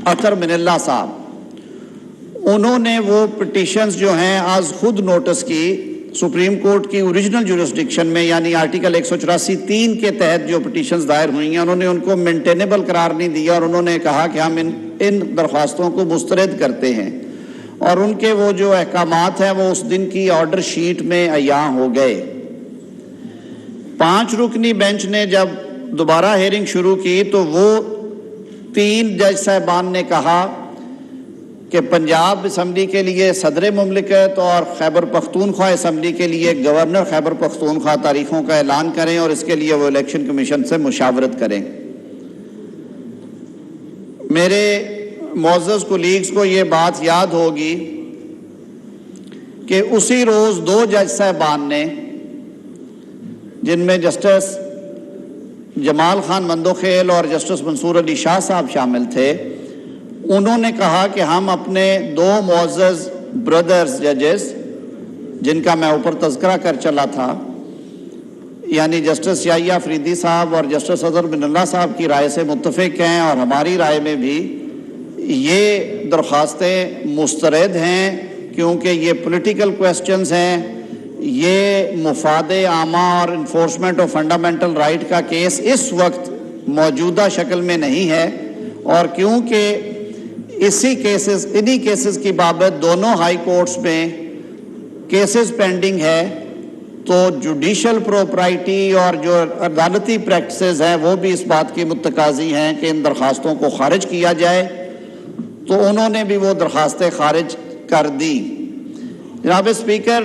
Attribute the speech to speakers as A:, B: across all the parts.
A: اطہر من اللہ صاحب, انہوں نے وہ پٹیشنز جو ہیں آج خود نوٹس کی سپریم کورٹ کی اوریجنل جورسڈکشن میں, یعنی آرٹیکل 184(3) کے تحت جو پٹیشنز دائر ہوئی ہیں, انہوں نے ان کو مینٹینیبل قرار نہیں دیا اور انہوں نے کہا کہ ہم ان درخواستوں کو مسترد کرتے ہیں, اور ان کے وہ جو احکامات ہیں وہ اس دن کی آرڈر شیٹ میں عیاں ہو گئے. 5 رکنی بینچ نے جب دوبارہ ہیئرنگ شروع کی تو وہ 3 جج صاحبان نے کہا کہ پنجاب اسمبلی کے لیے صدر مملکت اور خیبر پختونخوا اسمبلی کے لیے گورنر خیبر پختونخوا تاریخوں کا اعلان کریں اور اس کے لیے وہ الیکشن کمیشن سے مشاورت کریں. میرے معزز کولیگز کو یہ بات یاد ہوگی کہ اسی روز 2 جج صاحبان نے, جن میں جسٹس جمال خان مندوخیل اور جسٹس منصور علی شاہ صاحب شامل تھے, انہوں نے کہا کہ ہم اپنے 2 معزز بردرز ججز, جن کا میں اوپر تذکرہ کر چلا تھا, یعنی جسٹس یحییٰ افریدی صاحب اور جسٹس اطہر من اللہ صاحب کی رائے سے متفق ہیں, اور ہماری رائے میں بھی یہ درخواستیں مسترد ہیں کیونکہ یہ پولیٹیکل کویسچنز ہیں, یہ مفاد عامہ اور انفورسمنٹ آف فنڈامنٹل رائٹ کا کیس اس وقت موجودہ شکل میں نہیں ہے, اور کیونکہ انہی کیسز کی بابت دونوں ہائی کورٹس میں کیسز پینڈنگ ہے, تو جوڈیشل پروپرائٹی اور جو عدالتی پریکٹسز ہیں وہ بھی اس بات کی متقاضی ہیں کہ ان درخواستوں کو خارج کیا جائے. تو انہوں نے بھی وہ درخواستیں خارج کر دی. جناب اسپیکر,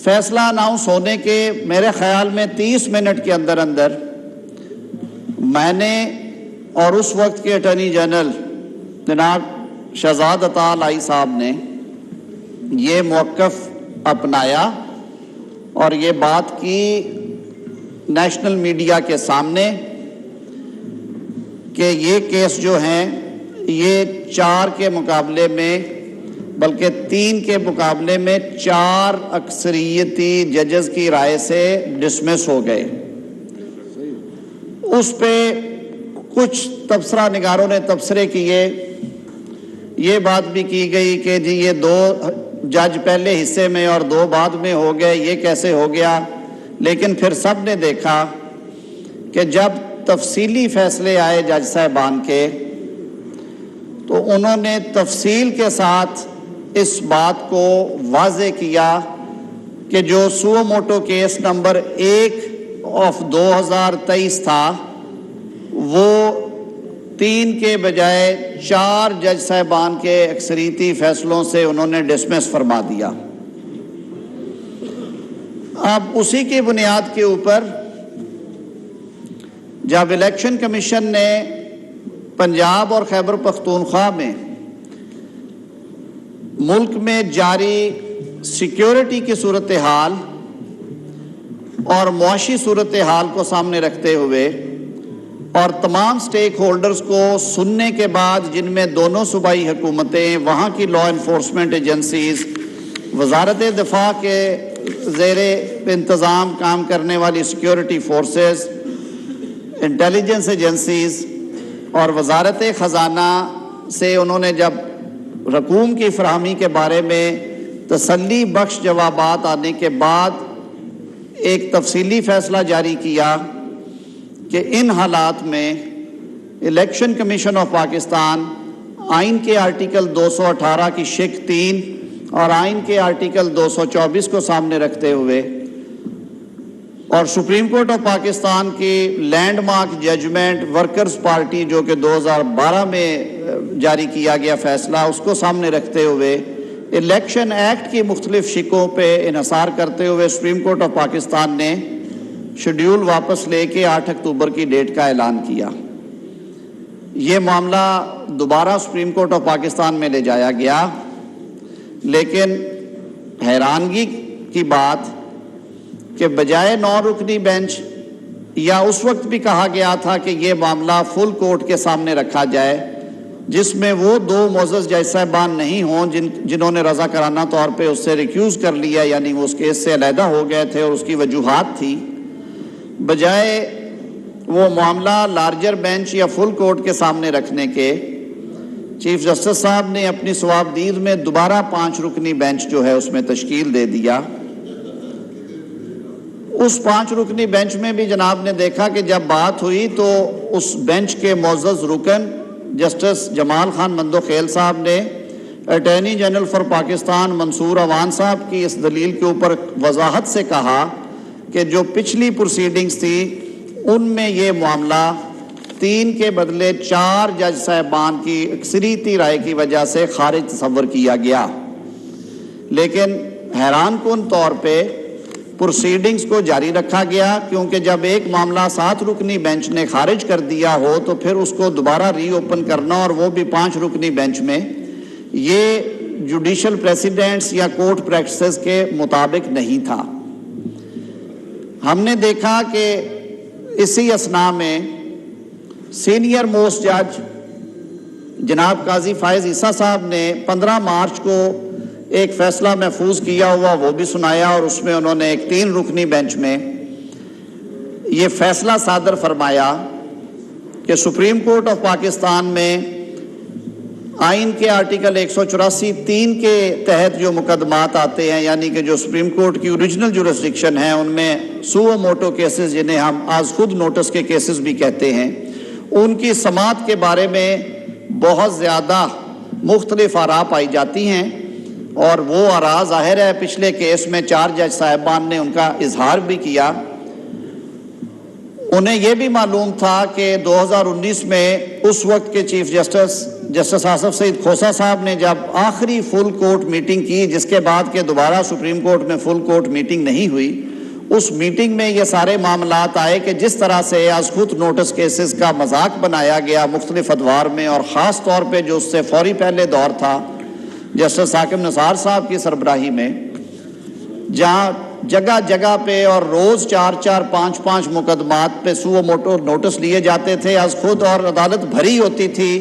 A: فیصلہ اناؤنس ہونے کے میرے خیال میں 30 منٹ کے اندر اندر میں نے اور اس وقت کے اٹارنی جنرل جناب شہزاد عطا الہی صاحب نے یہ موقف اپنایا اور یہ بات کی نیشنل میڈیا کے سامنے کہ یہ کیس جو ہیں یہ 4 کے مقابلے میں, بلکہ 3 کے مقابلے میں 4 اکثریتی ججز کی رائے سے ڈسمس ہو گئے. اس پہ کچھ تبصرہ نگاروں نے تبصرے کیے, یہ بات بھی کی گئی کہ جی یہ 2 جج پہلے حصے میں اور 2 بعد میں ہو گئے, یہ کیسے ہو گیا. لیکن پھر سب نے دیکھا کہ جب تفصیلی فیصلے آئے جج صاحبان کے تو انہوں نے تفصیل کے ساتھ اس بات کو واضح کیا کہ جو سو موٹو کیس نمبر 1 آف 2023 تھا وہ 3 کے بجائے 4 جج صاحبان کے اکثریتی فیصلوں سے انہوں نے ڈسمس فرما دیا. اب اسی کی بنیاد کے اوپر جب الیکشن کمیشن نے پنجاب اور خیبر پختونخوا میں ملک میں جاری سیکیورٹی کی صورتحال اور معاشی صورتحال کو سامنے رکھتے ہوئے اور تمام سٹیک ہولڈرز کو سننے کے بعد, جن میں دونوں صوبائی حکومتیں, وہاں کی لا انفورسمنٹ ایجنسیز, وزارت دفاع کے زیر انتظام کام کرنے والی سیکیورٹی فورسز, انٹیلیجنس ایجنسیز اور وزارت خزانہ سے انہوں نے جب رقوم کی فراہمی کے بارے میں تسلی بخش جوابات آنے کے بعد ایک تفصیلی فیصلہ جاری کیا کہ ان حالات میں الیکشن کمیشن آف پاکستان آئین کے آرٹیکل 218 کی شق 3 اور آئین کے آرٹیکل 224 کو سامنے رکھتے ہوئے اور سپریم کورٹ آف پاکستان کی landmark judgment Workers Party جو کہ 2012 میں جاری کیا گیا فیصلہ, اس کو سامنے رکھتے ہوئے الیکشن ایکٹ کی مختلف شقوں پہ انحصار کرتے ہوئے سپریم کورٹ آف پاکستان نے شیڈیول واپس لے کے 8 اکتوبر کی ڈیٹ کا اعلان کیا. یہ معاملہ دوبارہ سپریم کورٹ آف پاکستان میں لے جایا گیا, لیکن حیرانگی کی بات کہ بجائے 9 رکنی بینچ, یا اس وقت بھی کہا گیا تھا کہ یہ معاملہ فل کورٹ کے سامنے رکھا جائے جس میں وہ 2 معزز جج صاحبان نہیں ہوں جنہوں نے رضاکارانہ طور پہ اس سے ریکیوز کر لیا, یعنی وہ اس کیس سے علیحدہ ہو گئے تھے اور اس کی وجوہات تھی. بجائے وہ معاملہ لارجر بینچ یا فل کورٹ کے سامنے رکھنے کے, چیف جسٹس صاحب نے اپنی صوابدید میں دوبارہ 5 رکنی بینچ جو ہے اس میں تشکیل دے دیا۔ اس 5 رکنی بینچ میں بھی جناب نے دیکھا کہ جب بات ہوئی تو اس بینچ کے معزز رکن جسٹس جمال خان مندوخیل صاحب نے اٹارنی جنرل فار پاکستان منصور اوان صاحب کی اس دلیل کے اوپر وضاحت سے کہا کہ جو پچھلی پروسیڈنگز تھی ان میں یہ معاملہ 3 کے بدلے 4 جج صاحبان کی اکثریتی رائے کی وجہ سے خارج تصور کیا گیا، لیکن حیران کن طور پہ پروسیڈنگز کو جاری رکھا گیا، کیونکہ جب ایک معاملہ 7 رکنی بینچ نے خارج کر دیا ہو تو پھر اس کو دوبارہ ری اوپن کرنا، اور وہ بھی 5 رکنی بینچ میں، یہ جوڈیشل پریسیڈنٹس یا کورٹ پریکٹسز کے مطابق نہیں تھا۔ ہم نے دیکھا کہ اسی اثناء میں سینئر موسٹ جج جناب قاضی فائز عیسیٰ صاحب نے 15 مارچ کو ایک فیصلہ محفوظ کیا ہوا وہ بھی سنایا، اور اس میں انہوں نے ایک 3 رکنی بینچ میں یہ فیصلہ صادر فرمایا کہ سپریم کورٹ آف پاکستان میں آئین کے آرٹیکل 184(3) کے تحت جو مقدمات آتے ہیں، یعنی کہ جو سپریم کورٹ کی اوریجنل جورسڈکشن ہے، ان میں سو موٹو کیسز جنہیں ہم آز خود نوٹس کے کیسز بھی کہتے ہیں، ان کی سماعت کے بارے میں بہت زیادہ مختلف آراء پائی جاتی ہیں، اور وہ آراء ظاہر ہے پچھلے کیس میں 4 جج صاحبان نے ان کا اظہار بھی کیا۔ انہیں یہ بھی معلوم تھا کہ 2019 میں اس وقت کے چیف جسٹس آصف سعید کھوسہ صاحب نے جب آخری فل کورٹ میٹنگ کی، جس کے بعد کہ دوبارہ سپریم کورٹ میں فل کورٹ میٹنگ نہیں ہوئی، اس میٹنگ میں یہ سارے معاملات آئے کہ جس طرح سے از خود نوٹس کیسز کا مذاق بنایا گیا مختلف ادوار میں، اور خاص طور پہ جو اس سے فوری پہلے دور تھا جسٹس حاکم نثار صاحب کی سربراہی میں، جہاں جگہ جگہ پہ اور روز 4 5 5 مقدمات پہ سو موٹو نوٹس لیے جاتے تھے از خود، اور عدالت بھری ہوتی تھی،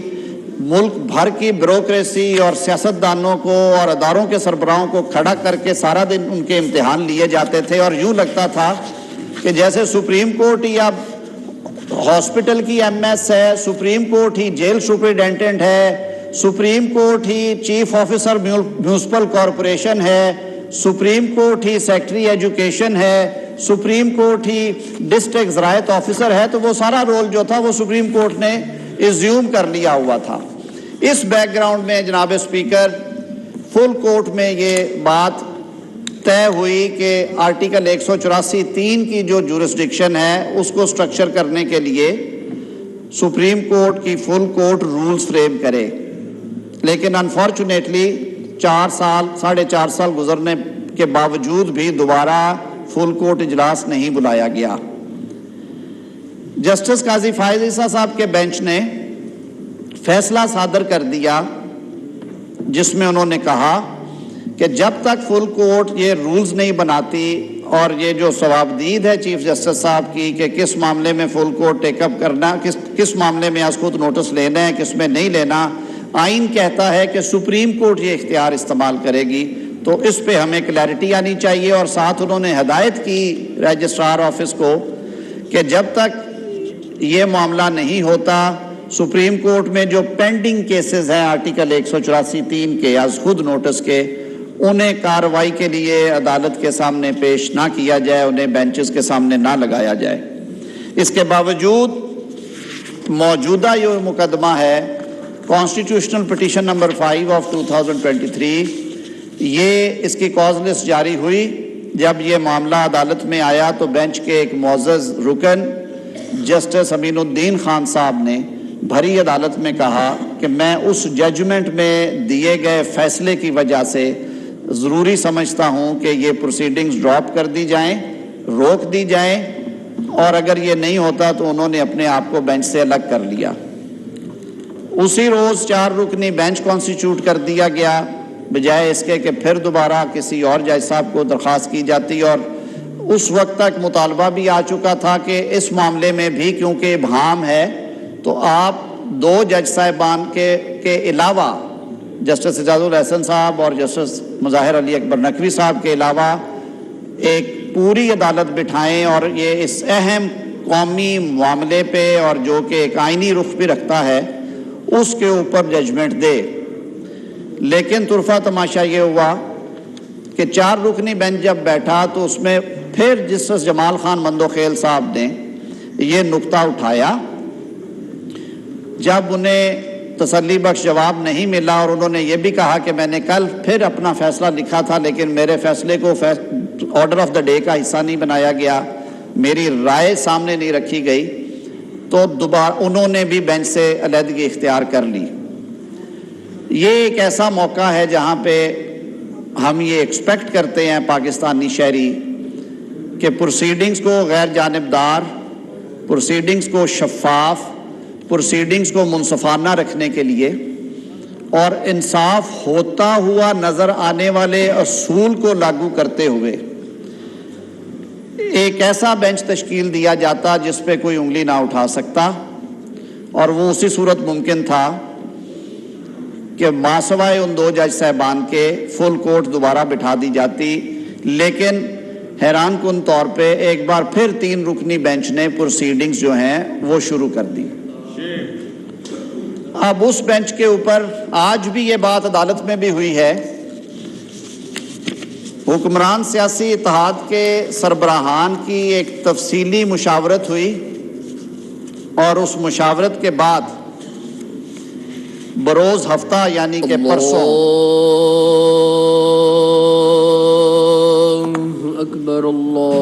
A: ملک بھر کی بیوروکریسی اور سیاستدانوں کو اور اداروں کے سربراہوں کو کھڑا کر کے سارا دن ان کے امتحان لیے جاتے تھے، اور یوں لگتا تھا کہ جیسے سپریم کورٹ ہی اب ہاسپٹل کی MS ہے، سپریم کورٹ ہی جیل سپرنٹینڈنٹ ہے، سپریم کورٹ ہی چیف آفیسر میونسپل کارپوریشن ہے، سپریم کورٹ ہی سیکٹری ایجوکیشن ہے، سپریم کورٹ ہی ڈسٹرکٹ زراعت آفیسر ہے، تو وہ سارا رول جو تھا وہ سپریم کورٹ نے ایزیوم کر لیا ہوا تھا۔ اس بیک گراؤنڈ میں جناب اسپیکر فل کورٹ میں یہ بات طے ہوئی کہ آرٹیکل 184(3) کی جو جورسڈکشن ہے اس کو سٹرکچر کرنے کے لیے سپریم کورٹ کی فل کورٹ رولز فریم کرے، لیکن انفارچونیٹلی 4.5 سال گزرنے کے باوجود بھی دوبارہ فل کورٹ اجلاس نہیں بلایا گیا۔ جسٹس قاضی فائز عیسیٰ صاحب کے بینچ نے فیصلہ صادر کر دیا جس میں انہوں نے کہا کہ جب تک فل کورٹ یہ رولز نہیں بناتی اور یہ جو ثوابدید ہے چیف جسٹس صاحب کی کہ کس معاملے میں فل کورٹ ٹیک اپ کرنا، کس معاملے میں از خود نوٹس لینا ہے، کس میں نہیں لینا، آئین کہتا ہے کہ سپریم کورٹ یہ اختیار استعمال کرے گی، تو اس پہ ہمیں کلیئرٹی آنی چاہیے۔ اور ساتھ انہوں نے ہدایت کی رجسٹرار آفس کو کہ جب تک یہ معاملہ نہیں ہوتا، سپریم کورٹ میں جو پینڈنگ کیسز ہیں آرٹیکل 184(3) کے از خود نوٹس کے، انہیں کارروائی کے لیے عدالت کے سامنے پیش نہ کیا جائے، انہیں بینچز کے سامنے نہ لگایا جائے۔ اس کے باوجود موجودہ یہ مقدمہ ہے کانسٹیٹیوشنل پٹیشن نمبر 5 آف 2023، یہ اس کی کاز لسٹ جاری ہوئی۔ جب یہ معاملہ عدالت میں آیا تو بینچ کے ایک معزز رکن جسٹس امین الدین خان صاحب نے بھری عدالت میں کہا کہ میں اس ججمنٹ میں دیے گئے فیصلے کی وجہ سے ضروری سمجھتا ہوں کہ یہ پروسیڈنگز ڈراپ کر دی جائیں، روک دی جائیں، اور اگر یہ نہیں ہوتا تو انہوں نے اپنے آپ کو بینچ سے الگ کر لیا۔ اسی روز 4 رکنی بینچ کانسٹیٹیوٹ کر دیا گیا، بجائے اس کے کہ پھر دوبارہ کسی اور جج صاحب کو درخواست کی جاتی، اور اس وقت تک مطالبہ بھی آ چکا تھا کہ اس معاملے میں بھی کیونکہ ابہام ہے تو آپ 2 جج صاحبان کے علاوہ جسٹس اعجاز الحسن صاحب اور جسٹس مظاہر علی اکبر نقوی صاحب کے علاوہ ایک پوری عدالت بٹھائیں، اور یہ اس اہم قومی معاملے پہ اور جو کہ ایک آئینی رخ بھی رکھتا ہے اس کے اوپر ججمنٹ دے۔ لیکن طرفہ تماشا یہ ہوا کہ 4 رکنی بینچ جب بیٹھا تو اس میں پھر جسٹس جمال خان مندوخیل صاحب نے یہ نقطہ اٹھایا، جب انہیں تسلی بخش جواب نہیں ملا اور انہوں نے یہ بھی کہا کہ میں نے کل پھر اپنا فیصلہ لکھا تھا لیکن میرے فیصلے کو آرڈر آف دا ڈے کا حصہ نہیں بنایا گیا، میری رائے سامنے نہیں رکھی گئی، تو دوبارہ انہوں نے بھی بینچ سے علیحدگی اختیار کر لی۔ یہ ایک ایسا موقع ہے جہاں پہ ہم یہ ایکسپیکٹ کرتے ہیں پاکستانی شہری کہ پروسیڈنگز کو غیر جانبدار، پروسیڈنگز کو شفاف، پروسیڈنگز کو منصفانہ رکھنے کے لیے اور انصاف ہوتا ہوا نظر آنے والے اصول کو لاگو کرتے ہوئے ایک ایسا بینچ تشکیل دیا جاتا جس پہ کوئی انگلی نہ اٹھا سکتا، اور وہ اسی صورت ممکن تھا کہ ماسوائے ان 2 جج صاحبان کے فل کورٹ دوبارہ بٹھا دی جاتی، لیکن حیران کن طور پہ ایک بار پھر 3 رکنی بینچ نے پروسیڈنگز جو ہیں وہ شروع کر دی۔ اب اس بینچ کے اوپر آج بھی یہ بات عدالت میں بھی ہوئی ہے، حکمران سیاسی اتحاد کے سربراہان کی ایک تفصیلی مشاورت ہوئی اور اس مشاورت کے بعد بروز ہفتہ یعنی کہ پرسوں
B: اللہ اکبر اللہ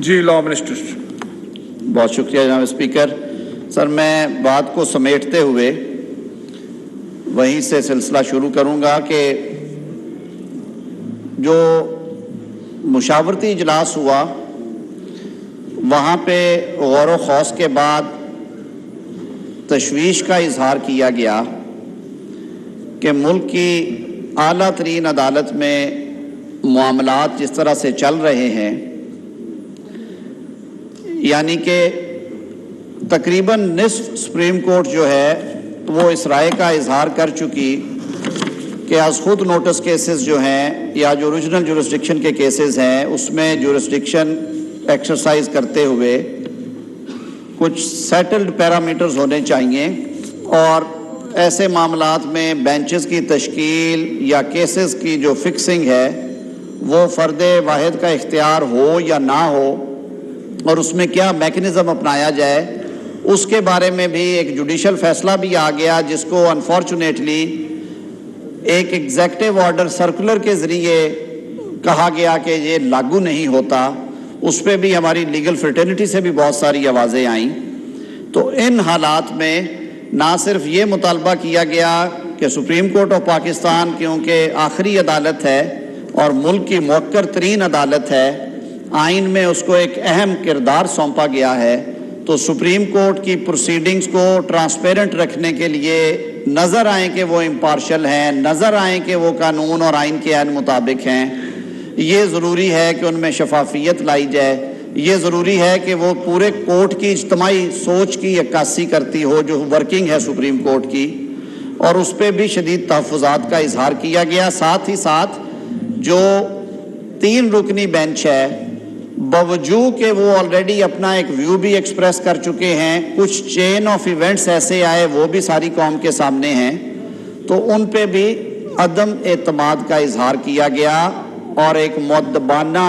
C: جی لا منسٹر۔
A: بہت شکریہ جناب اسپیکر۔ سر میں بات کو سمیٹتے ہوئے وہیں سے سلسلہ شروع کروں گا کہ جو مشاورتی اجلاس ہوا وہاں پہ غور و خوض کے بعد تشویش کا اظہار کیا گیا کہ ملک کی اعلیٰ ترین عدالت میں معاملات جس طرح سے چل رہے ہیں، یعنی کہ تقریباً نصف سپریم کورٹ جو ہے وہ اس رائے کا اظہار کر چکی کہ از خود نوٹس کیسز جو ہیں یا جو اوریجنل جورسڈکشن کے کیسز ہیں اس میں جورسڈکشن ایکسرسائز کرتے ہوئے کچھ سیٹلڈ پیرامیٹرز ہونے چاہیے، اور ایسے معاملات میں بینچز کی تشکیل یا کیسز کی جو فکسنگ ہے وہ فرد واحد کا اختیار ہو یا نہ ہو، اور اس میں کیا میکنزم اپنایا جائے، اس کے بارے میں بھی ایک جوڈیشل فیصلہ بھی آ گیا، جس کو انفارچونیٹلی ایک ایگزیکٹو آرڈر سرکولر کے ذریعے کہا گیا کہ یہ لاگو نہیں ہوتا، اس پہ بھی ہماری لیگل فرٹرنٹی سے بھی بہت ساری آوازیں آئیں۔ تو ان حالات میں نہ صرف یہ مطالبہ کیا گیا کہ سپریم کورٹ آف پاکستان کیونکہ آخری عدالت ہے اور ملک کی موقر ترین عدالت ہے، آئین میں اس کو ایک اہم کردار سونپا گیا ہے، تو سپریم کورٹ کی پروسیڈنگز کو ٹرانسپیرنٹ رکھنے کے لیے نظر آئیں کہ وہ امپارشل ہیں، نظر آئیں کہ وہ قانون اور آئین کے عین مطابق ہیں، یہ ضروری ہے کہ ان میں شفافیت لائی جائے، یہ ضروری ہے کہ وہ پورے کورٹ کی اجتماعی سوچ کی عکاسی کرتی ہو جو ورکنگ ہے سپریم کورٹ کی، اور اس پہ بھی شدید تحفظات کا اظہار کیا گیا۔ ساتھ ہی ساتھ جو 3 رکنی بینچ ہے، باوجود کہ وہ آلریڈی اپنا ایک ویو بھی ایکسپریس کر چکے ہیں، کچھ چین آف ایونٹس ایسے آئے وہ بھی ساری قوم کے سامنے ہیں، تو ان پہ بھی عدم اعتماد کا اظہار کیا گیا اور ایک مؤدبانہ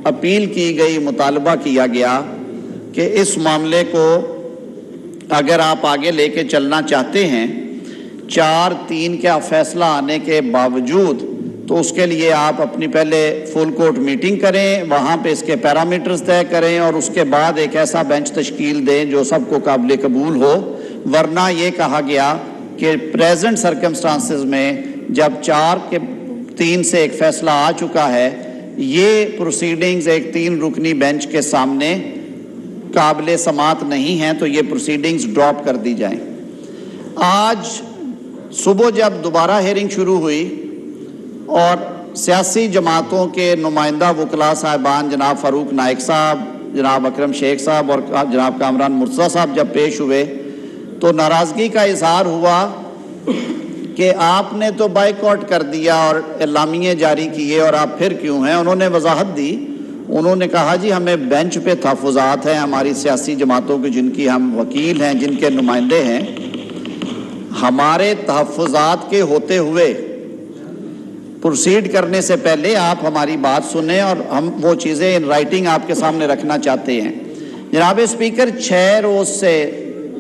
A: اپیل کی گئی، مطالبہ کیا گیا کہ اس معاملے کو اگر آپ آگے لے کے چلنا چاہتے ہیں 4-3 کا فیصلہ آنے کے باوجود، تو اس کے لیے آپ اپنی پہلے فل کورٹ میٹنگ کریں، وہاں پہ اس کے پیرامیٹرز طے کریں اور اس کے بعد ایک ایسا بینچ تشکیل دیں جو سب کو قابل قبول ہو۔ ورنہ یہ کہا گیا کہ پریزنٹ سرکمسٹانسز میں جب 4-3 سے ایک فیصلہ آ چکا ہے، یہ پروسیڈنگز ایک 3 رکنی بینچ کے سامنے قابل سماعت نہیں ہیں، تو یہ پروسیڈنگز ڈراپ کر دی جائیں۔ آج صبح جب دوبارہ ہیئرنگ شروع ہوئی اور سیاسی جماعتوں کے نمائندہ وکلاء صاحبان جناب فاروق نائک صاحب، جناب اکرم شیخ صاحب اور جناب کامران مرتضیٰ صاحب جب پیش ہوئے، تو ناراضگی کا اظہار ہوا کہ آپ نے تو بائیکاٹ کر دیا اور اعلامیے جاری کیے اور آپ پھر کیوں ہیں؟ انہوں نے وضاحت دی، انہوں نے کہا جی ہمیں بینچ پہ تحفظات ہیں ہماری سیاسی جماعتوں کے، جن کی ہم وکیل ہیں، جن کے نمائندے ہیں، ہمارے تحفظات کے ہوتے ہوئے پروسیڈ کرنے سے پہلے آپ ہماری بات سنیں اور ہم وہ چیزیں ان رائٹنگ آپ کے سامنے رکھنا چاہتے ہیں۔ جناب اسپیکر 6 روز سے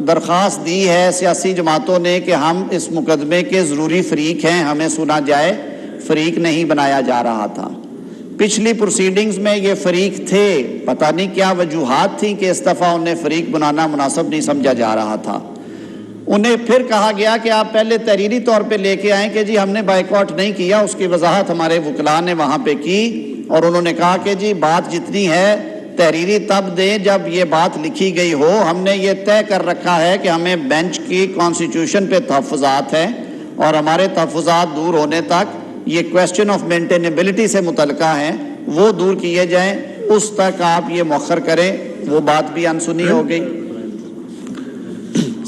A: درخواست دی ہے سیاسی جماعتوں نے کہ ہم اس مقدمے کے ضروری فریق ہیں، ہمیں سنا جائے، فریق نہیں بنایا جا رہا تھا۔ پچھلی پروسیڈنگز میں یہ فریق تھے، پتہ نہیں کیا وجوہات تھیں کہ اس دفعہ انہیں فریق بنانا مناسب نہیں سمجھا جا رہا تھا۔ انہیں پھر کہا گیا کہ آپ پہلے تحریری طور پہ لے کے آئیں کہ جی ہم نے بائیکاٹ نہیں کیا، اس کی وضاحت ہمارے وکلاء نے وہاں پہ کی، اور انہوں نے کہا کہ جی بات جتنی ہے تحریری تب دیں جب یہ بات لکھی گئی ہو، ہم نے یہ طے کر رکھا ہے کہ ہمیں بینچ کی کانسٹیٹیوشن پہ تحفظات ہیں اور ہمارے تحفظات دور ہونے تک یہ کویسچن آف مینٹینیبلٹی سے متعلقہ ہیں، وہ دور کیے جائیں، اس تک آپ یہ مؤخر کریں۔ وہ بات بھی انسنی ہو گئی۔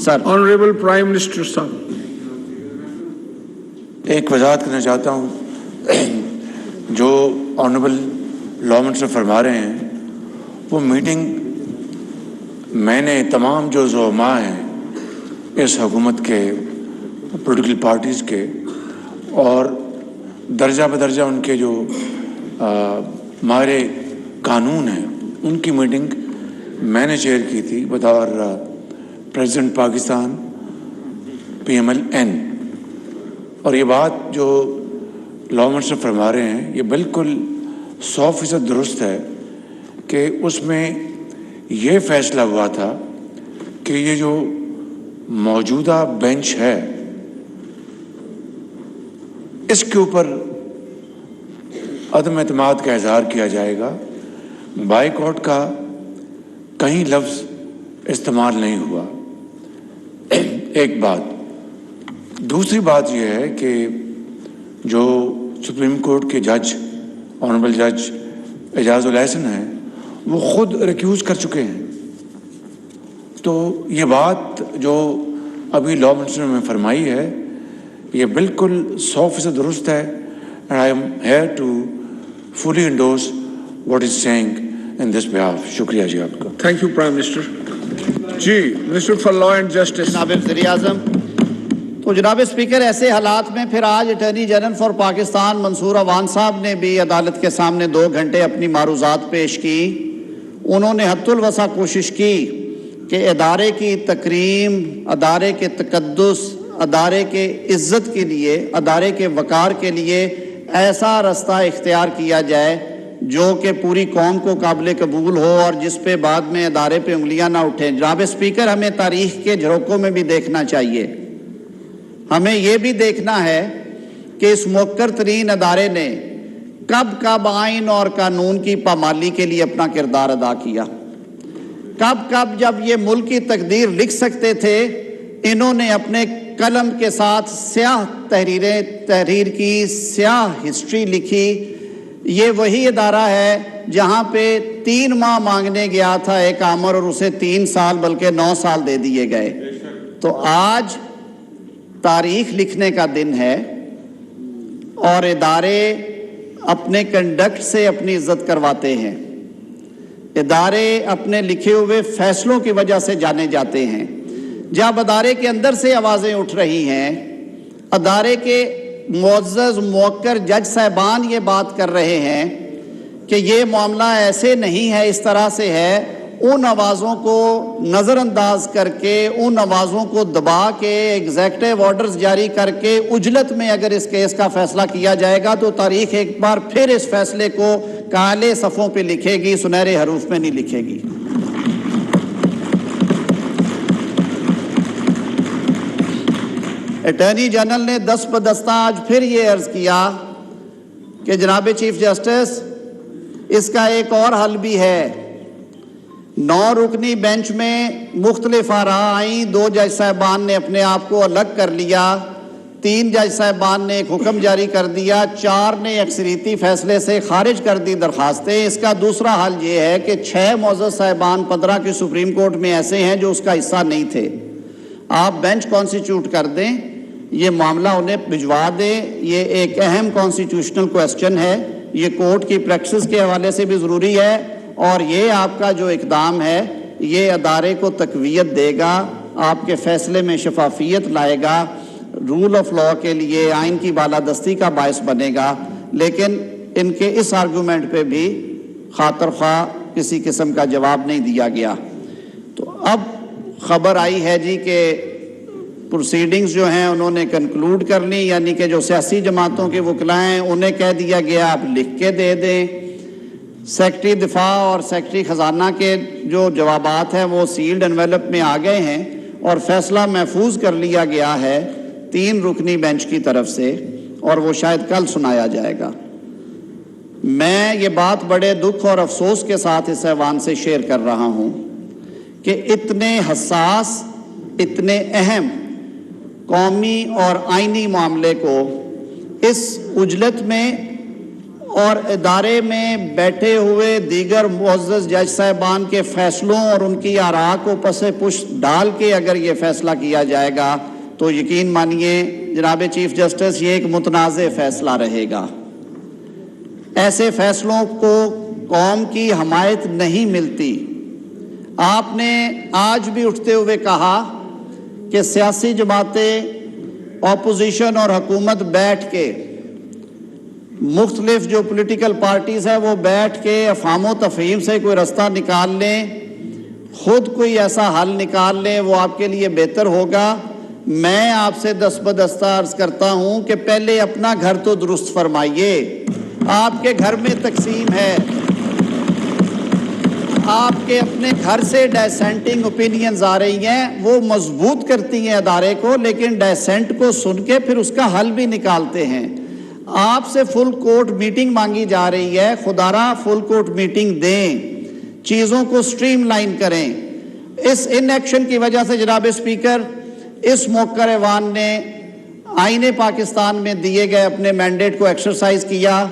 A: سر
C: آنریبل پرائم منسٹر صاحب،
D: ایک وضاحت کرنا چاہتا ہوں، جو آنریبل لا منسٹر فرما رہے ہیں وہ میٹنگ میں نے تمام جو زعماء ہیں اس حکومت کے، پولیٹیکل پارٹیز کے، اور درجہ بدرجہ ان کے جو ماہر قانون ہیں ان کی میٹنگ میں نے چیئر کی تھی بطور پریزیڈنٹ پاکستان PMLN۔ اور یہ بات جو لا منسٹر فرما رہے ہیں یہ بالکل 100% درست ہے کہ اس میں یہ فیصلہ ہوا تھا کہ یہ جو موجودہ بینچ ہے اس کے اوپر عدم اعتماد کا اظہار کیا جائے گا۔ بائیکاٹ کا کہیں لفظ استعمال نہیں ہوا، ایک بات۔ دوسری بات یہ ہے کہ جو سپریم کورٹ کے جج آنریبل جج اعجاز الاحسن ہیں وہ خود ریکیوز کر چکے ہیں، تو یہ بات جو ابھی لا منسٹر نے فرمائی ہے یہ بالکل 100% درست ہے، and I am here to fully endorse what is saying in this behalf۔ شکریہ جی آپ کا۔
C: Thank you prime minister. جی minister for law and justice.
A: جناب وزیر اعظم، تو جناب اسپیکر ایسے حالات میں پھر آج اٹارنی جنرل فار پاکستان منصور عوان صاحب نے بھی عدالت کے سامنے 2 گھنٹے اپنی معروضات پیش کی۔ انہوں نے حد الوسع کوشش کی کہ ادارے کی تکریم، ادارے کے تقدس، ادارے کے عزت کے لیے، ادارے کے وقار کے لیے ایسا رستہ اختیار کیا جائے جو کہ پوری قوم کو قابل قبول ہو اور جس پہ بعد میں ادارے پہ انگلیاں نہ اٹھیں۔ جناب اسپیکر، ہمیں تاریخ کے جھروکوں میں بھی دیکھنا چاہیے۔ ہمیں یہ بھی دیکھنا ہے کہ اس موقر ترین ادارے نے کب کب آئین اور قانون کی پامالی کے لیے اپنا کردار ادا کیا، کب کب جب یہ ملک کی تقدیر لکھ سکتے تھے انہوں نے اپنے قلم کے ساتھ سیاہ تحریر کی، سیاہ ہسٹری لکھی۔ یہ وہی ادارہ ہے جہاں پہ 3 ماہ مانگنے گیا تھا ایک آمر اور اسے 3 سال بلکہ 9 سال دے دیے گئے۔ تو آج تاریخ لکھنے کا دن ہے اور ادارے اپنے کنڈکٹ سے اپنی عزت کرواتے ہیں، ادارے اپنے لکھے ہوئے فیصلوں کی وجہ سے جانے جاتے ہیں۔ جب ادارے کے اندر سے آوازیں اٹھ رہی ہیں، ادارے کے معزز موقر جج صاحبان یہ بات کر رہے ہیں کہ یہ معاملہ ایسے نہیں ہے، اس طرح سے ہے، ان آوازوں کو نظر انداز کر کے، ان آوازوں کو دبا کے، ایگزیکٹو آرڈرز جاری کر کے عجلت میں اگر اس کیس کا فیصلہ کیا جائے گا تو تاریخ ایک بار پھر اس فیصلے کو کالے صفوں پہ لکھے گی، سنہرے حروف میں نہیں لکھے گی۔ اٹارنی جنرل نے دست بدستہ آج پھر یہ عرض کیا کہ جناب چیف جسٹس اس کا ایک اور حل بھی ہے۔ 9 رکنی بینچ میں مختلف آراء آئیں، 2 جج صاحبان نے اپنے آپ کو الگ کر لیا، 3 جج صاحبان نے ایک حکم جاری کر دیا، 4 نے اکثریتی فیصلے سے خارج کر دی درخواستیں۔ اس کا دوسرا حل یہ ہے کہ 6 معزز صاحبان 15 کی سپریم کورٹ میں ایسے ہیں جو اس کا حصہ نہیں تھے، آپ بینچ کانسٹیٹیوٹ کر دیں، یہ معاملہ انہیں بھجوا دیں۔ یہ ایک اہم کانسٹیٹیوشنل کوسچن ہے، یہ کورٹ کی پریکٹس کے حوالے سے بھی ضروری ہے، اور یہ آپ کا جو اقدام ہے یہ ادارے کو تقویت دے گا، آپ کے فیصلے میں شفافیت لائے گا، رول آف لاء کے لیے آئین کی بالادستی کا باعث بنے گا۔ لیکن ان کے اس آرگومنٹ پہ بھی خاطر خواہ کسی قسم کا جواب نہیں دیا گیا۔ تو اب خبر آئی ہے جی کہ پروسیڈنگز جو ہیں انہوں نے کنکلوڈ کر لی، یعنی کہ جو سیاسی جماعتوں کے وکلاء ہیں انہیں کہہ دیا گیا آپ لکھ کے دے دیں۔ سیکرٹری دفاع اور سیکرٹری خزانہ کے جو جوابات ہیں وہ سیلڈ انویلپ میں آ گئے ہیں اور فیصلہ محفوظ کر لیا گیا ہے 3 رکنی بینچ کی طرف سے، اور وہ شاید کل سنایا جائے گا۔ میں یہ بات بڑے دکھ اور افسوس کے ساتھ اس ایوان سے شیئر کر رہا ہوں کہ اتنے حساس، اتنے اہم قومی اور آئینی معاملے کو اس عجلت میں اور ادارے میں بیٹھے ہوئے دیگر معزز جج صاحبان کے فیصلوں اور ان کی آراء کو پس پش ڈال کے اگر یہ فیصلہ کیا جائے گا تو یقین مانیے جناب چیف جسٹس یہ ایک متنازع فیصلہ رہے گا۔ ایسے فیصلوں کو قوم کی حمایت نہیں ملتی۔ آپ نے آج بھی اٹھتے ہوئے کہا کہ سیاسی جماعتیں، اپوزیشن اور حکومت بیٹھ کے، مختلف جو پولیٹیکل پارٹیز ہیں وہ بیٹھ کے افہام و تفہیم سے کوئی رستہ نکال لیں، خود کوئی ایسا حل نکال لیں، وہ آپ کے لیے بہتر ہوگا۔ میں آپ سے دست بدستہ عرض کرتا ہوں کہ پہلے اپنا گھر تو درست فرمائیے۔ آپ کے گھر میں تقسیم ہے، آپ کے اپنے گھر سے ڈیسینٹنگ اوپینینز آ رہی ہیں، وہ مضبوط کرتی ہیں ادارے کو، لیکن ڈیسینٹ کو سن کے پھر اس کا حل بھی نکالتے ہیں۔ آپ سے فل کورٹ میٹنگ مانگی جا رہی ہے، خدا را فل کورٹ میٹنگ دیں، چیزوں کو سٹریم لائن کریں۔ اس ان ایکشن کی وجہ سے جناب اسپیکر اس موقر ایوان نے آئین پاکستان میں دیے گئے اپنے مینڈیٹ کو ایکسرسائز کیا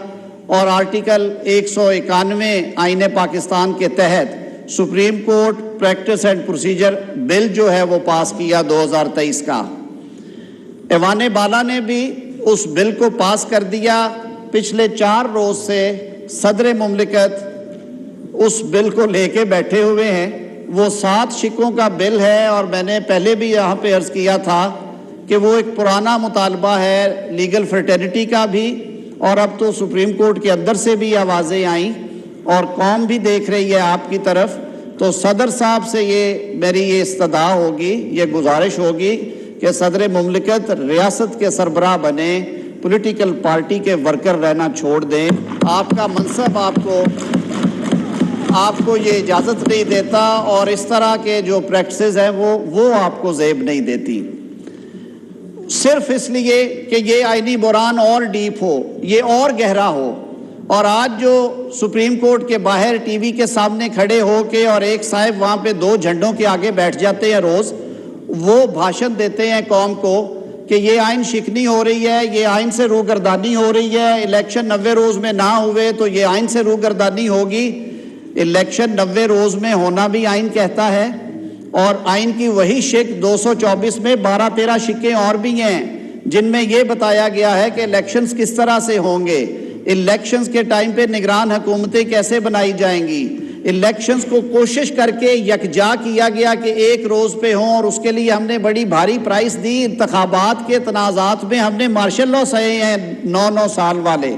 A: اور آرٹیکل 191 آئین پاکستان کے تحت supreme court practice and procedure bill جو ہے وہ پاس کیا 2023 کا۔ ایوان بالا نے بھی اس بل کو پاس کر دیا۔ پچھلے 4 روز سے صدر مملکت اس بل کو لے کے بیٹھے ہوئے ہیں۔ وہ 7 شقوں کا بل ہے اور میں نے پہلے بھی یہاں پہ عرض کیا تھا کہ وہ ایک پرانا مطالبہ ہے لیگل فرٹرنٹی کا بھی، اور اب تو سپریم کورٹ کے اندر سے بھی آوازیں آئیں اور قوم بھی دیکھ رہی ہے آپ کی طرف۔ تو صدر صاحب سے میری یہ استدعا ہوگی، یہ گزارش ہوگی کہ صدر مملکت ریاست کے سربراہ بنے، پولیٹیکل پارٹی کے ورکر رہنا چھوڑ دیں. آپ کا منصب آپ کو یہ اجازت نہیں دیتا اور اس طرح کے جو پریکٹسز ہیں وہ آپ کو زیب نہیں دیتی. صرف اس لیے کہ یہ آئینی بحران اور ڈیپ ہو, یہ اور گہرا ہو, اور آج جو سپریم کورٹ کے باہر ٹی وی کے سامنے کھڑے ہو کے اور ایک صاحب وہاں پہ 2 جھنڈوں کے آگے بیٹھ جاتے ہیں روز, وہ بھاشن دیتے ہیں قوم کو کہ یہ آئین شکنی ہو رہی ہے, یہ آئین سے روگردانی ہو رہی ہے, الیکشن 90 روز میں نہ ہوئے تو یہ آئین سے روگردانی ہوگی. الیکشن 90 روز میں ہونا بھی آئین کہتا ہے, اور آئین کی وہی شک 224 میں 12-13 شکیں اور بھی ہیں جن میں یہ بتایا گیا ہے کہ الیکشنز کس طرح سے ہوں گے, الیکشنز کے ٹائم پہ نگران حکومتیں کیسے بنائی جائیں گی, الیکشنز کو کوشش کر کے یکجا کیا گیا کہ 1 روز پہ ہوں, اور اس کے لیے ہم نے بڑی بھاری پرائس دی. انتخابات کے تنازعات میں ہم نے مارشل لاء سہے ہیں 9 سال والے,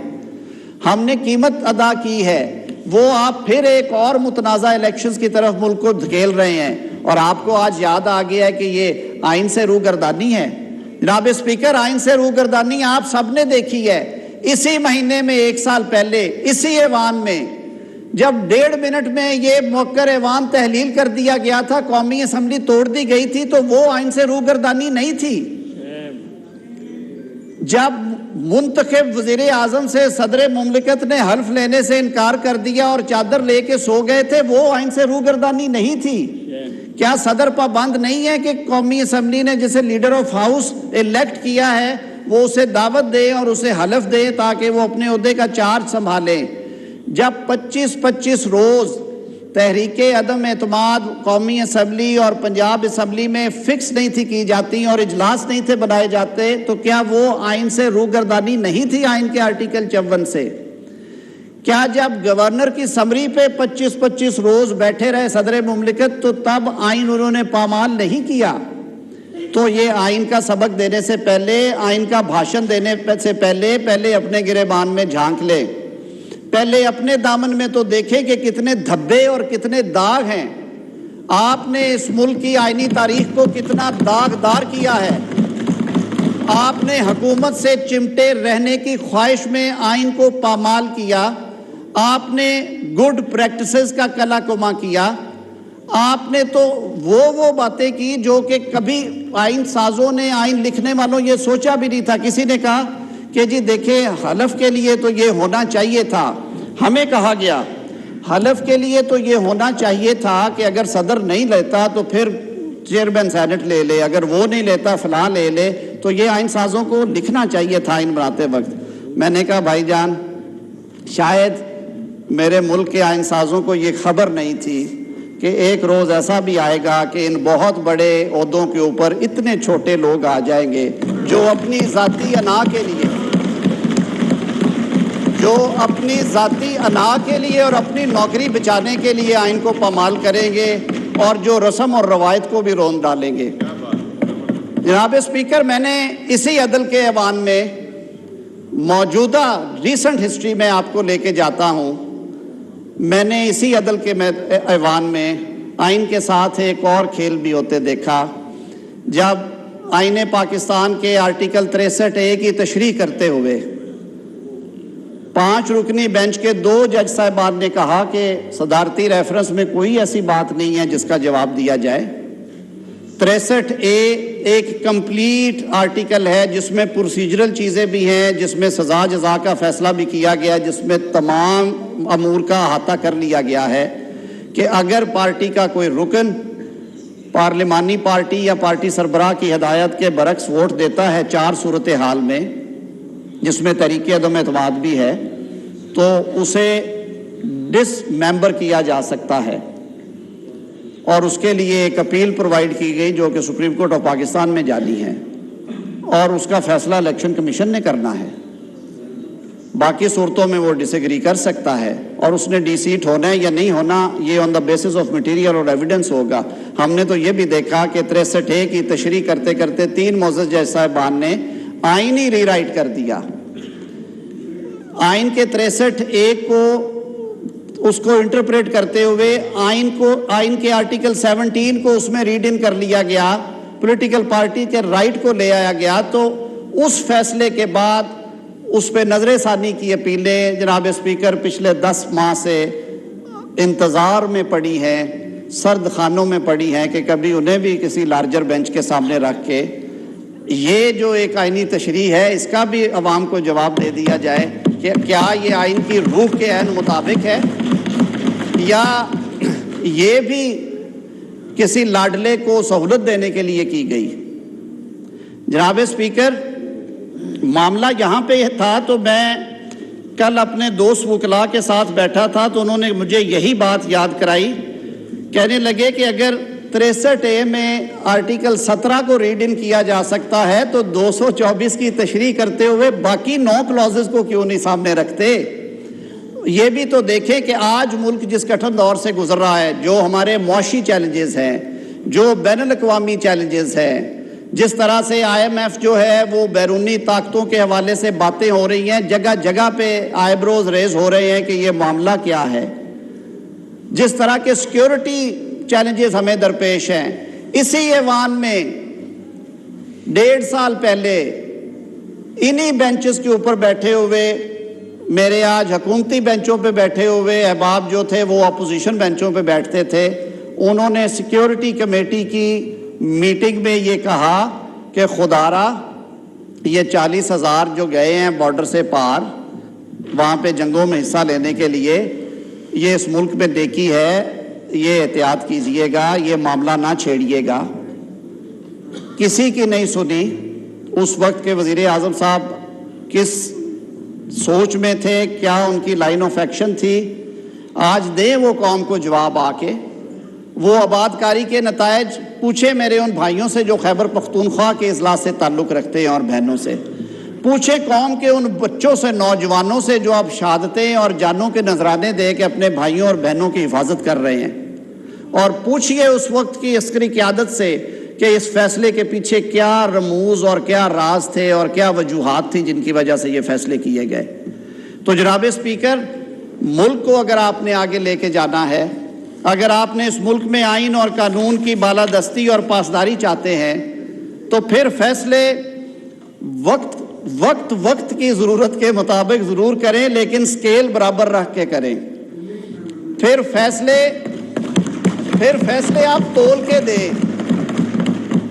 A: ہم نے قیمت ادا کی ہے. وہ آپ پھر ایک اور متنازع الیکشنز کی طرف ملک کو دھکیل رہے ہیں, اور آپ کو آج یاد آ گیا ہے کہ یہ آئین سے روگردانی ہے. جناب اسپیکر, آئین سے روگردانی آپ سب نے دیکھی ہے. اسی مہینے میں 1 سال پہلے اسی ایوان میں جب 1.5 منٹ میں یہ موقر ایوان تحلیل کر دیا گیا تھا, قومی اسمبلی توڑ دی گئی تھی, تو وہ آئین سے روگردانی نہیں تھی. جب منتخب وزیر اعظم سے صدر مملکت نے حلف لینے سے انکار کر دیا اور چادر لے کے سو گئے تھے, وہ آئین سے روگردانی نہیں تھی. کیا صدر پابند نہیں ہے کہ قومی اسمبلی نے جسے لیڈر آف ہاؤس الیکٹ کیا ہے وہ اسے دعوت دے اور اسے حلف دے تاکہ وہ اپنے عہدے کا چارج سنبھالے؟ جب 25 روز تحریک عدم اعتماد قومی اسمبلی اور پنجاب اسمبلی میں فکس نہیں تھی کی جاتی اور اجلاس نہیں تھے بنائے جاتے, تو کیا وہ آئین سے روگردانی نہیں تھی؟ آئین کے آرٹیکل 54 سے کیا جب گورنر کی سمری پہ 25 روز بیٹھے رہے صدر مملکت تو تب آئین انہوں نے پامال نہیں کیا؟ تو یہ آئین کا سبق دینے سے پہلے, آئین کا بھاشن دینے سے پہلے اپنے گریبان میں جھانک لے. پہلے اپنے دامن میں تو دیکھیں کہ کتنے دھبے اور کتنے داغ ہیں. آپ نے اس ملک کی آئینی تاریخ کو کتنا داغدار کیا ہے. آپ نے حکومت سے چمٹے رہنے کی خواہش میں آئین کو پامال کیا. آپ نے گڈ پریکٹسز کا کلا کما کیا. آپ نے تو وہ باتیں کی جو کہ کبھی آئین سازوں نے, آئین لکھنے والوں یہ سوچا بھی نہیں تھا. کسی نے کہا کہ جی دیکھیں حلف کے لیے تو یہ ہونا چاہیے تھا. ہمیں کہا گیا حلف کے لیے تو یہ ہونا چاہیے تھا کہ اگر صدر نہیں لیتا تو پھر چیئرمین سینٹ لے لے, اگر وہ نہیں لیتا فلاں لے لے, تو یہ آئین سازوں کو لکھنا چاہیے تھا آئین بناتے وقت. میں نے کہا بھائی جان, شاید میرے ملک کے آئین سازوں کو یہ خبر نہیں تھی کہ ایک روز ایسا بھی آئے گا کہ ان بہت بڑے عہدوں کے اوپر اتنے چھوٹے لوگ آ جائیں گے جو اپنی ذاتی انا کے لیے اور اپنی نوکری بچانے کے لیے آئین کو پامال کریں گے اور جو رسم اور روایت کو بھی رون ڈالیں گے. جناب اسپیکر, میں نے اسی عدل کے ایوان میں موجودہ ریسنٹ ہسٹری میں آپ کو لے کے جاتا ہوں. میں نے اسی عدل کے ایوان میں آئین کے ساتھ ایک اور کھیل بھی ہوتے دیکھا. جب آئین پاکستان کے آرٹیکل 63A کی تشریح کرتے ہوئے 5 رکنی بینچ کے 2 جج صاحبان نے کہا کہ صدارتی ریفرنس میں کوئی ایسی بات نہیں ہے جس کا جواب دیا جائے. 63A ایک کمپلیٹ آرٹیکل ہے جس میں پروسیجرل چیزیں بھی ہیں, جس میں سزا جزا کا فیصلہ بھی کیا گیا, جس میں تمام امور کا احاطہ کر لیا گیا ہے کہ اگر پارٹی کا کوئی رکن پارلیمانی پارٹی یا پارٹی سربراہ کی ہدایت کے برعکس ووٹ دیتا ہے 4 صورتحال میں جس میں تحریک عدم اعتماد بھی ہے, تو اسے ڈس ممبر کیا جا سکتا ہے. اور اس کے لیے ایک اپیل پرووائڈ کی گئی جو کہ سپریم کورٹ آف پاکستان میں جاری ہے, اور اس کا فیصلہ الیکشن کمیشن نے کرنا ہے. باقی صورتوں میں وہ ڈس ایگری کر سکتا ہے, اور اس نے ڈی سیٹ ہونا ہے یا نہیں ہونا یہ آن دا بیسس آف مٹیریل اور ایویڈنس ہوگا. ہم نے تو یہ بھی دیکھا کہ 63A کی تشریح کرتے کرتے 3 معزز جج صاحبان نے آئین ہی ری رائٹ کر دیا. آئین کے 63A کو اس کو انٹرپریٹ کرتے ہوئے آئین کے آرٹیکل 17 کو اس میں ریڈ ان کر لیا گیا, پولیٹیکل پارٹی کے رائٹ کو لے آیا گیا. تو اس فیصلے کے بعد اس پہ نظر ثانی کی اپیلیں جناب اسپیکر پچھلے 10 ماہ سے انتظار میں پڑی ہیں، سرد خانوں میں پڑی ہیں کہ کبھی انہیں بھی کسی لارجر بینچ کے سامنے رکھ کے یہ جو ایک آئینی تشریح ہے اس کا بھی عوام کو جواب دے دیا جائے کہ کیا یہ آئین کی روح کے عین مطابق ہے یا یہ بھی کسی لاڈلے کو سہولت دینے کے لیے کی گئی۔ جناب اسپیکر، معاملہ یہاں پہ تھا تو میں کل اپنے دوست وکلاء کے ساتھ بیٹھا تھا تو انہوں نے مجھے یہی بات یاد کرائی، کہنے لگے کہ اگر 63A میں آرٹیکل 17 کو ریڈ ان کیا جا سکتا ہے تو 224 کی تشریح کرتے ہوئے باقی 9 کلوزز کو کیوں نہیں سامنے رکھتے؟ یہ بھی تو دیکھیں کہ آج ملک جس کٹھن دور سے گزر رہا ہے، جو ہمارے معاشی چیلنجز ہیں، جو بین الاقوامی چیلنجز ہیں، جس طرح سے IMF جو ہے وہ بیرونی طاقتوں کے حوالے سے باتیں ہو رہی ہیں، جگہ جگہ پہ آئی بروز ریز ہو رہے ہیں کہ یہ معاملہ کیا ہے، جس طرح کے سیکیورٹی چیلنجز ہمیں درپیش ہیں، اسی ایوان میں 1.5 سال پہلے انہی بینچز کے اوپر بیٹھے ہوئے میرے آج حکومتی بینچوں پہ بیٹھے ہوئے احباب جو تھے وہ اپوزیشن بینچوں پہ بیٹھتے تھے، انہوں نے سیکیورٹی کمیٹی کی میٹنگ میں یہ کہا کہ خدارا یہ 40,000 جو گئے ہیں بارڈر سے پار وہاں پہ جنگوں میں حصہ لینے کے لیے، یہ اس ملک میں نیکی ہے، یہ احتیاط کیجئے گا، یہ معاملہ نہ چھیڑیے گا۔ کسی کی نہیں سنی۔ اس وقت کے وزیر اعظم صاحب کس سوچ میں تھے، کیا ان کی لائن آف ایکشن تھی؟ آج دیں وہ قوم کو جواب آ کے، وہ آباد کاری کے نتائج پوچھے میرے ان بھائیوں سے جو خیبر پختونخوا کے اضلاع سے تعلق رکھتے ہیں اور بہنوں سے، پوچھے قوم کے ان بچوں سے، نوجوانوں سے جو اب شہادتیں اور جانوں کے نذرانے دے کے اپنے بھائیوں اور بہنوں کی حفاظت کر رہے ہیں، اور پوچھئے اس وقت کی عسکری قیادت سے کہ اس فیصلے کے پیچھے کیا رموز اور کیا راز تھے اور کیا وجوہات تھی جن کی وجہ سے یہ فیصلے کیے گئے۔ تو جناب اسپیکر، ملک کو اگر آپ نے آگے لے کے جانا ہے، اگر آپ نے اس ملک میں آئین اور قانون کی بالادستی اور پاسداری چاہتے ہیں تو پھر فیصلے وقت کی ضرورت کے مطابق ضرور کریں، لیکن سکیل برابر رکھ کے کریں۔ پھر فیصلے آپ تول کے دیں۔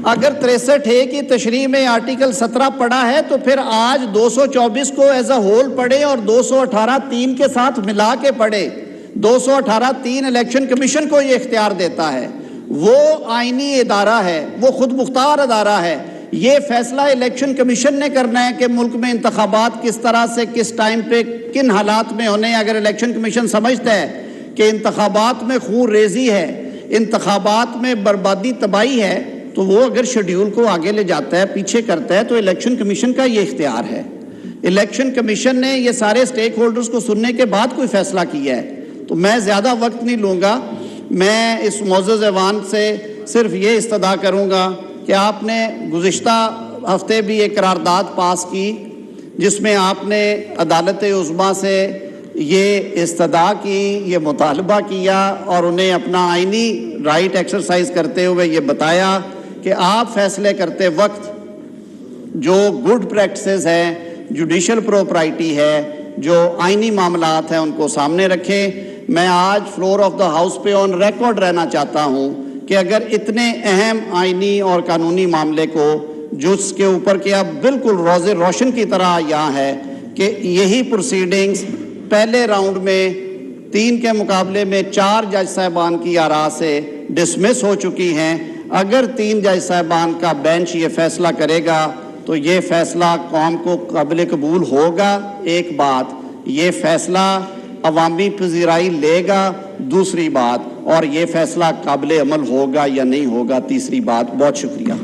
A: اگر 63A کی تشریح میں آرٹیکل 17 پڑھا ہے تو پھر آج 224 کو ایز اے ہول پڑھے اور 218(3) کے ساتھ ملا کے پڑھے۔ 218(3) الیکشن کمیشن کو یہ اختیار دیتا ہے، وہ آئینی ادارہ ہے، وہ خود مختار ادارہ ہے۔ یہ فیصلہ الیکشن کمیشن نے کرنا ہے کہ ملک میں انتخابات کس طرح سے، کس ٹائم پہ، کن حالات میں ہونے۔ اگر الیکشن کمیشن سمجھتا ہے کہ انتخابات میں خون ریزی ہے، انتخابات میں بربادی تباہی ہے، تو وہ اگر شیڈیول کو آگے لے جاتا ہے، پیچھے کرتا ہے، تو الیکشن کمیشن کا یہ اختیار ہے۔ الیکشن کمیشن نے یہ سارے سٹیک ہولڈرز کو سننے کے بعد کوئی فیصلہ کیا ہے۔ تو میں زیادہ وقت نہیں لوں گا، میں اس معزز ایوان سے صرف یہ استدعا کروں گا کہ آپ نے گزشتہ ہفتے بھی ایک قرارداد پاس کی جس میں آپ نے عدالت عظمیٰ سے یہ استدعا کی، یہ مطالبہ کیا اور انہیں اپنا آئینی رائٹ ایکسرسائز کرتے ہوئے یہ بتایا کہ آپ فیصلے کرتے وقت جو گڈ پریکٹسز ہیں، جوڈیشل پروپرائٹی ہے، جو آئینی معاملات ہیں، ان کو سامنے رکھیں۔ میں آج فلور آف دا ہاؤس پہ آن ریکارڈ رہنا چاہتا ہوں کہ اگر اتنے اہم آئینی اور قانونی معاملے کو جس کے اوپر کہ اب بالکل روز روشن کی طرح یہاں ہے کہ یہی پروسیڈنگز پہلے راؤنڈ میں 3 کے مقابلے میں 4 جج صاحبان کی آراء سے ڈسمس ہو چکی ہیں، اگر 3 جج صاحبان کا بینچ یہ فیصلہ کرے گا تو یہ فیصلہ قوم کو قابل قبول ہوگا، ایک بات، یہ فیصلہ عوامی پذیرائی لے گا، دوسری بات، اور یہ فیصلہ قابل عمل ہوگا یا نہیں ہوگا، تیسری بات۔ بہت شکریہ۔